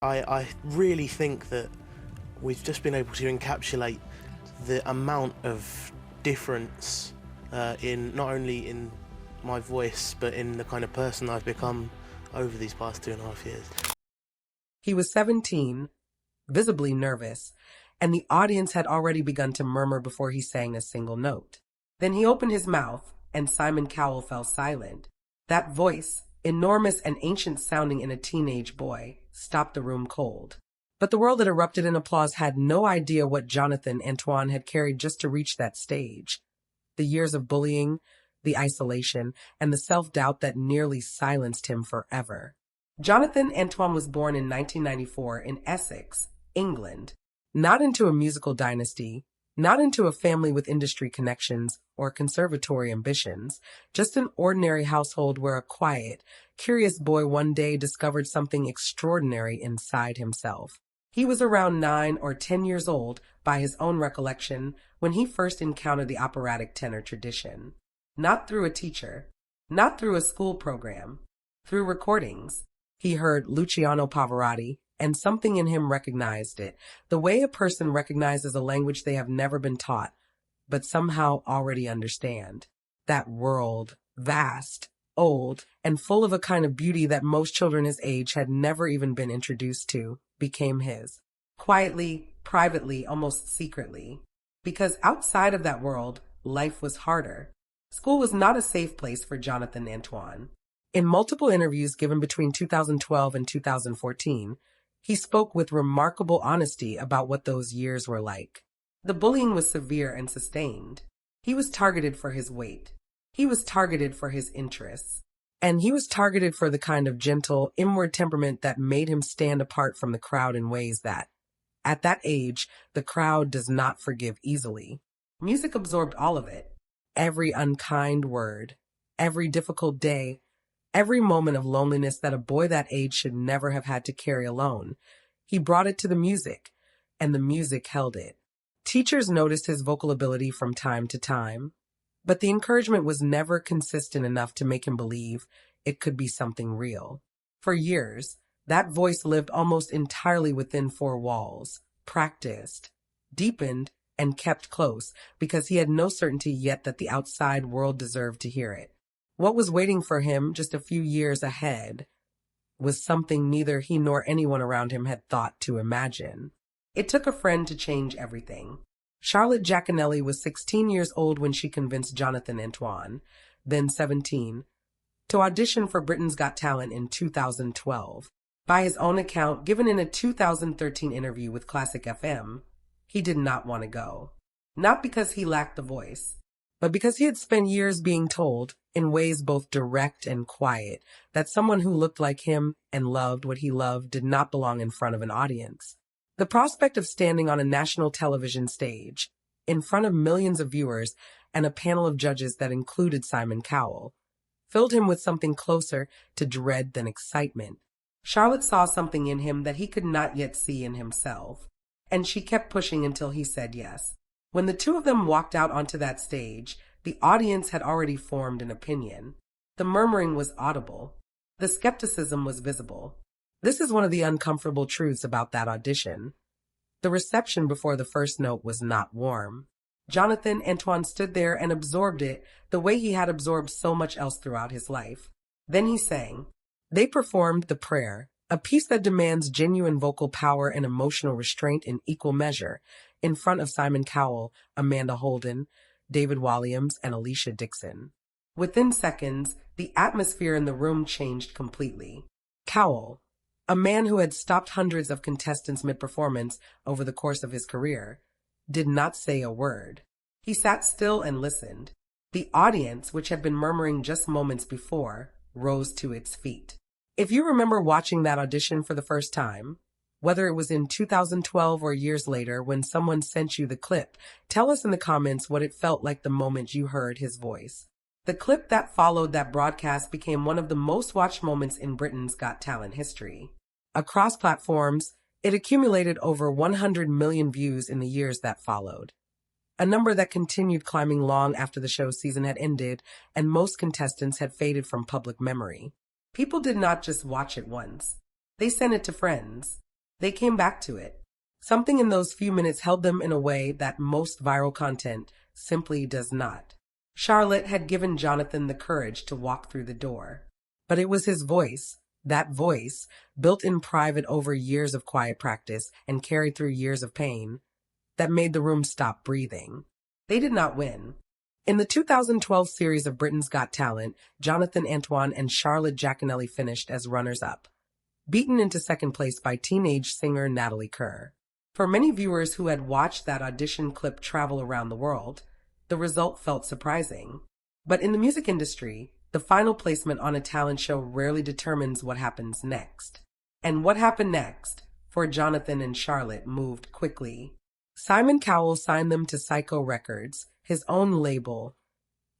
I really think that we've just been able to encapsulate the amount of difference in not only in my voice but in the kind of person I've become over these past 2.5 years. He was 17, visibly nervous, and the audience had already begun to murmur before he sang a single note. Then he opened his mouth, and Simon Cowell fell silent. That voice, enormous and ancient sounding in a teenage boy, stopped the room cold. But the world that erupted in applause had no idea what Jonathan Antoine had carried just to reach that stage. The years of bullying, the isolation, and the self-doubt that nearly silenced him forever. Jonathan Antoine was born in 1994 in Essex, England. Not into a musical dynasty, not into a family with industry connections or conservatory ambitions, just an ordinary household where a quiet, curious boy one day discovered something extraordinary inside himself. He was around 9 or 10 years old, by his own recollection, when he first encountered the operatic tenor tradition. Not through a teacher, not through a school program, through recordings. He heard Luciano Pavarotti, and something in him recognized it, the way a person recognizes a language they have never been taught, but somehow already understand. That world, vast, old, and full of a kind of beauty that most children his age had never even been introduced to, became his. Quietly, privately, almost secretly. Because outside of that world, life was harder. School was not a safe place for Jonathan Antoine. In multiple interviews given between 2012 and 2014, he spoke with remarkable honesty about what those years were like. The bullying was severe and sustained. He was targeted for his weight. He was targeted for his interests. And he was targeted for the kind of gentle, inward temperament that made him stand apart from the crowd in ways that, at that age, the crowd does not forgive easily. Music absorbed all of it. Every unkind word, every difficult day, every moment of loneliness that a boy that age should never have had to carry alone. He brought it to the music, and the music held it. Teachers noticed his vocal ability from time to time, but the encouragement was never consistent enough to make him believe it could be something real. For years, that voice lived almost entirely within four walls, practiced, deepened, and kept close because he had no certainty yet that the outside world deserved to hear it. What was waiting for him just a few years ahead was something neither he nor anyone around him had thought to imagine. It took a friend to change everything. Charlotte Giaconelli was 16 years old when she convinced Jonathan Antoine, then 17, to audition for Britain's Got Talent in 2012. By his own account, given in a 2013 interview with Classic FM, he did not want to go. Not because he lacked the voice, but because he had spent years being told, in ways both direct and quiet, that someone who looked like him and loved what he loved did not belong in front of an audience. The prospect of standing on a national television stage, in front of millions of viewers and a panel of judges that included Simon Cowell, filled him with something closer to dread than excitement. Charlotte saw something in him that he could not yet see in himself, and she kept pushing until he said yes. When the two of them walked out onto that stage, the audience had already formed an opinion. The murmuring was audible. The skepticism was visible. This is one of the uncomfortable truths about that audition. The reception before the first note was not warm. Jonathan Antoine stood there and absorbed it the way he had absorbed so much else throughout his life. Then he sang. They performed The Prayer, a piece that demands genuine vocal power and emotional restraint in equal measure, in front of Simon Cowell, Amanda Holden, David Walliams, and Alicia Dixon. Within seconds, the atmosphere in the room changed completely. Cowell, a man who had stopped hundreds of contestants mid-performance over the course of his career, did not say a word. He sat still and listened. The audience, which had been murmuring just moments before, rose to its feet. If you remember watching that audition for the first time, whether it was in 2012 or years later when someone sent you the clip, tell us in the comments what it felt like the moment you heard his voice. The clip that followed that broadcast became one of the most watched moments in Britain's Got Talent history. Across platforms, it accumulated over 100 million views in the years that followed, a number that continued climbing long after the show's season had ended and most contestants had faded from public memory. People did not just watch it once. They sent it to friends. They came back to it. Something in those few minutes held them in a way that most viral content simply does not. Charlotte had given Jonathan the courage to walk through the door. But it was his voice, that voice, built in private over years of quiet practice and carried through years of pain, that made the room stop breathing. They did not win. In the 2012 series of Britain's Got Talent, Jonathan Antoine and Charlotte Giaconelli finished as runners-up, beaten into second place by teenage singer Natalie Kerr. For many viewers who had watched that audition clip travel around the world, the result felt surprising. But in the music industry, the final placement on a talent show rarely determines what happens next. And what happened next, for Jonathan and Charlotte, moved quickly. Simon Cowell signed them to Psycho Records, his own label,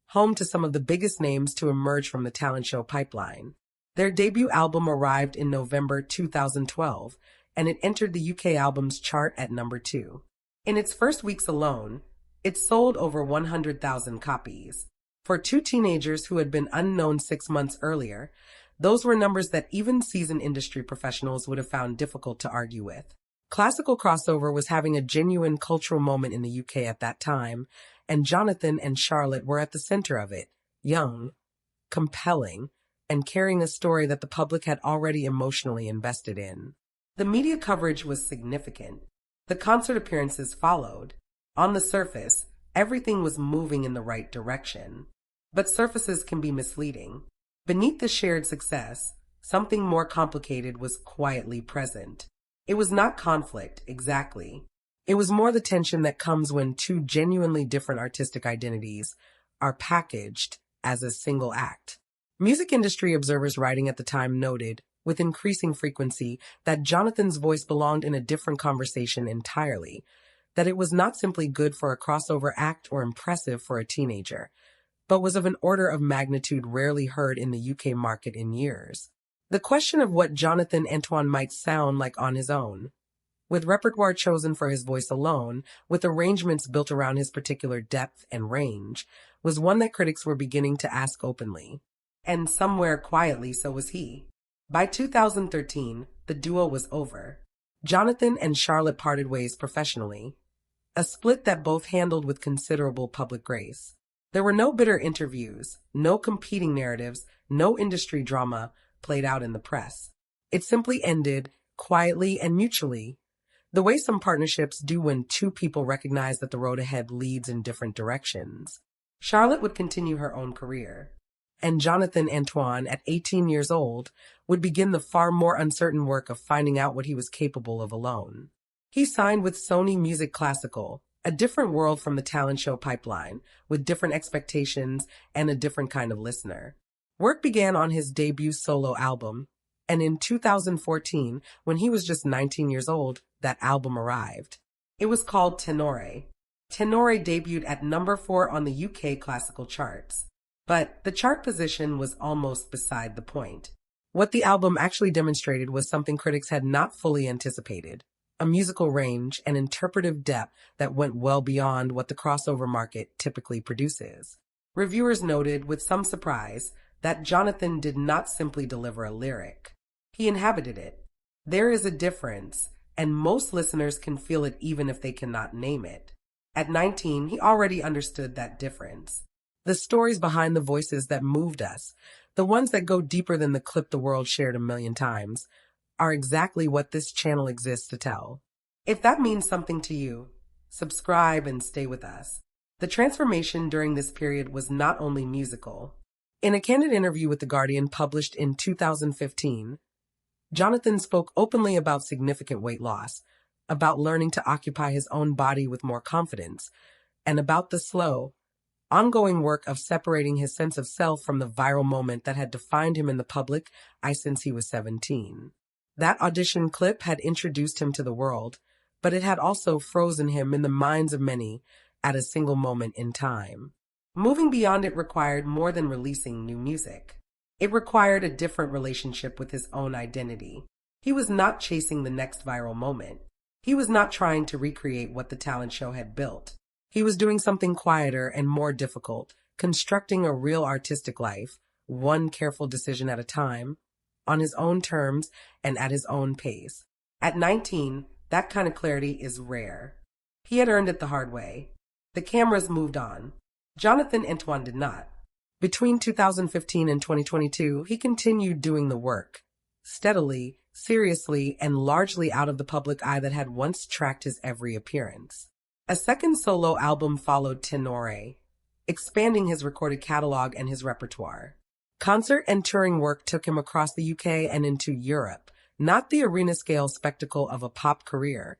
home to some of the biggest names to emerge from the talent show pipeline. Their debut album arrived in November 2012, and it entered the UK albums chart at number 2. In its first weeks alone, it sold over 100,000 copies. For two teenagers who had been unknown 6 months earlier, those were numbers that even seasoned industry professionals would have found difficult to argue with. Classical crossover was having a genuine cultural moment in the UK at that time, and Jonathan and Charlotte were at the center of it, young, compelling, and carrying a story that the public had already emotionally invested in. The media coverage was significant. The concert appearances followed. On the surface, everything was moving in the right direction. But surfaces can be misleading. Beneath the shared success, something more complicated was quietly present. It was not conflict, exactly. It was more the tension that comes when two genuinely different artistic identities are packaged as a single act. Music industry observers writing at the time noted, with increasing frequency, that Jonathan's voice belonged in a different conversation entirely, that it was not simply good for a crossover act or impressive for a teenager, but was of an order of magnitude rarely heard in the UK market in years. The question of what Jonathan Antoine might sound like on his own, with repertoire chosen for his voice alone, with arrangements built around his particular depth and range, was one that critics were beginning to ask openly. And somewhere quietly so was he. By 2013, the duo was over. Jonathan and Charlotte parted ways professionally, a split that both handled with considerable public grace. There were no bitter interviews, no competing narratives, no industry drama played out in the press. It simply ended, quietly and mutually, the way some partnerships do when two people recognize that the road ahead leads in different directions. Charlotte would continue her own career, and Jonathan Antoine, at 18 years old, would begin the far more uncertain work of finding out what he was capable of alone. He signed with Sony Music Classical, a different world from the talent show pipeline, with different expectations and a different kind of listener. Work began on his debut solo album, and in 2014, when he was just 19 years old, that album arrived. It was called Tenore. Tenore debuted at number 4 on the UK classical charts. But the chart position was almost beside the point. What the album actually demonstrated was something critics had not fully anticipated, a musical range and interpretive depth that went well beyond what the crossover market typically produces. Reviewers noted, with some surprise, that Jonathan did not simply deliver a lyric. He inhabited it. There is a difference, and most listeners can feel it even if they cannot name it. At 19, he already understood that difference. The stories behind the voices that moved us, the ones that go deeper than the clip the world shared a million times, are exactly what this channel exists to tell. If that means something to you, subscribe and stay with us. The transformation during this period was not only musical. In a candid interview with The Guardian published in 2015, Jonathan spoke openly about significant weight loss, about learning to occupy his own body with more confidence, and about the slow, ongoing work of separating his sense of self from the viral moment that had defined him in the public eye since he was 17. That audition clip had introduced him to the world, but it had also frozen him in the minds of many at a single moment in time. Moving beyond it required more than releasing new music. It required a different relationship with his own identity. He was not chasing the next viral moment. He was not trying to recreate what the talent show had built. He was doing something quieter and more difficult, constructing a real artistic life, one careful decision at a time, on his own terms and at his own pace. At 19, that kind of clarity is rare. He had earned it the hard way. The cameras moved on. Jonathan Antoine did not. Between 2015 and 2022, he continued doing the work, steadily, seriously, and largely out of the public eye that had once tracked his every appearance. A second solo album followed Tenore, expanding his recorded catalog and his repertoire. Concert and touring work took him across the UK and into Europe, not the arena-scale spectacle of a pop career,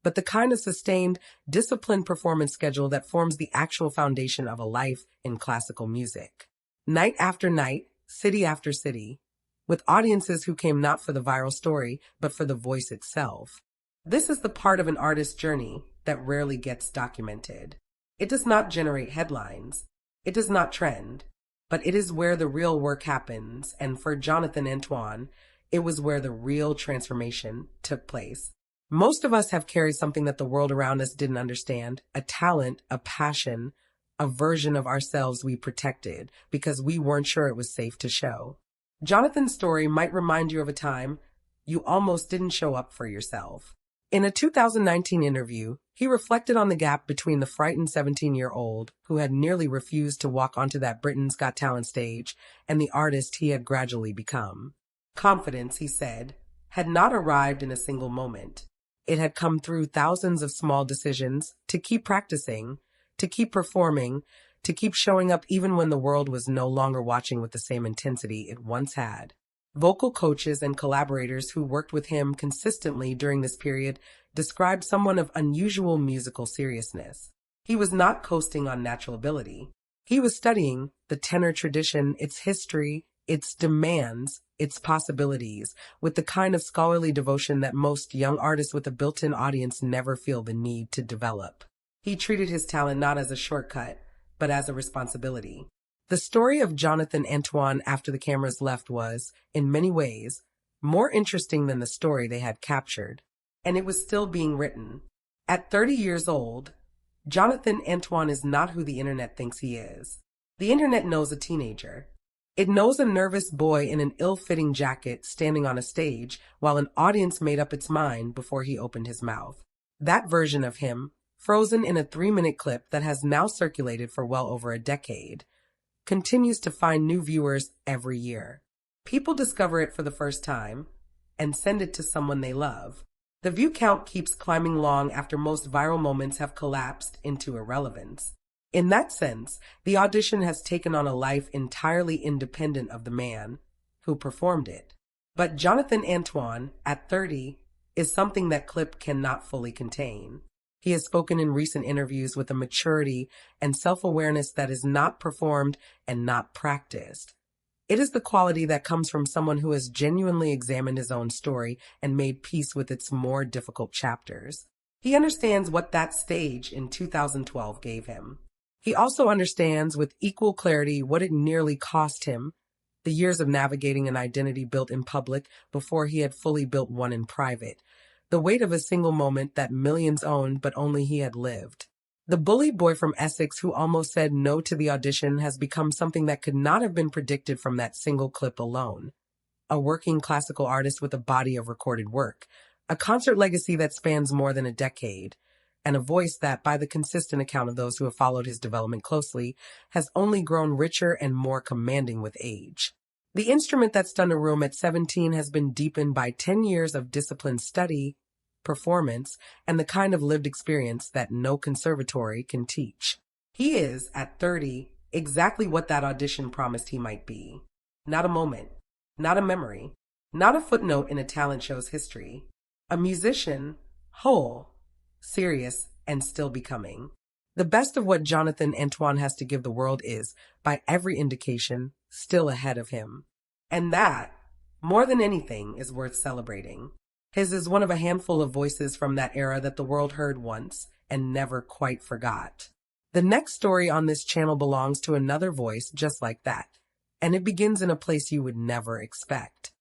but the kind of sustained, disciplined performance schedule that forms the actual foundation of a life in classical music. Night after night, city after city, with audiences who came not for the viral story, but for the voice itself. This is the part of an artist's journey that rarely gets documented. It does not generate headlines. It does not trend. But it is where the real work happens, and for Jonathan Antoine, it was where the real transformation took place. Most of us have carried something that the world around us didn't understand, a talent, a passion, a version of ourselves we protected because we weren't sure it was safe to show. Jonathan's story might remind you of a time you almost didn't show up for yourself. In a 2019 interview, he reflected on the gap between the frightened 17-year-old who had nearly refused to walk onto that Britain's Got Talent stage and the artist he had gradually become. Confidence, he said, had not arrived in a single moment. It had come through thousands of small decisions to keep practicing, to keep performing, to keep showing up even when the world was no longer watching with the same intensity it once had. Vocal coaches and collaborators who worked with him consistently during this period described someone of unusual musical seriousness. He was not coasting on natural ability. He was studying the tenor tradition, its history, its demands, its possibilities, with the kind of scholarly devotion that most young artists with a built-in audience never feel the need to develop. He treated his talent not as a shortcut, but as a responsibility. The story of Jonathan Antoine after the cameras left was, in many ways, more interesting than the story they had captured, and it was still being written. At 30 years old, Jonathan Antoine is not who the internet thinks he is. The internet knows a teenager. It knows a nervous boy in an ill-fitting jacket standing on a stage while an audience made up its mind before he opened his mouth. That version of him, frozen in a 3-minute clip that has now circulated for well over a decade, continues to find new viewers every year. People discover it for the first time and send it to someone they love. The view count keeps climbing long after most viral moments have collapsed into irrelevance. In that sense, the audition has taken on a life entirely independent of the man who performed it. But Jonathan Antoine, at 30, is something that clip cannot fully contain. He has spoken in recent interviews with a maturity and self-awareness that is not performed and not practiced. It is the quality that comes from someone who has genuinely examined his own story and made peace with its more difficult chapters. He understands what that stage in 2012 gave him. He also understands with equal clarity what it nearly cost him, the years of navigating an identity built in public before he had fully built one in private, the weight of a single moment that millions owned but only he had lived. The bully boy from Essex who almost said no to the audition has become something that could not have been predicted from that single clip alone. A working classical artist with a body of recorded work, a concert legacy that spans more than a decade, and a voice that, by the consistent account of those who have followed his development closely, has only grown richer and more commanding with age. The instrument that stunned a room at 17 has been deepened by 10 years of disciplined study, performance, and the kind of lived experience that no conservatory can teach. He is, at 30, exactly what that audition promised he might be. Not a moment, not a memory, not a footnote in a talent show's history. A musician, whole, serious, and still becoming. The best of what Jonathan Antoine has to give the world is, by every indication, still ahead of him. And that, more than anything, is worth celebrating. His is one of a handful of voices from that era that the world heard once and never quite forgot. The next story on this channel belongs to another voice just like that, and it begins in a place you would never expect.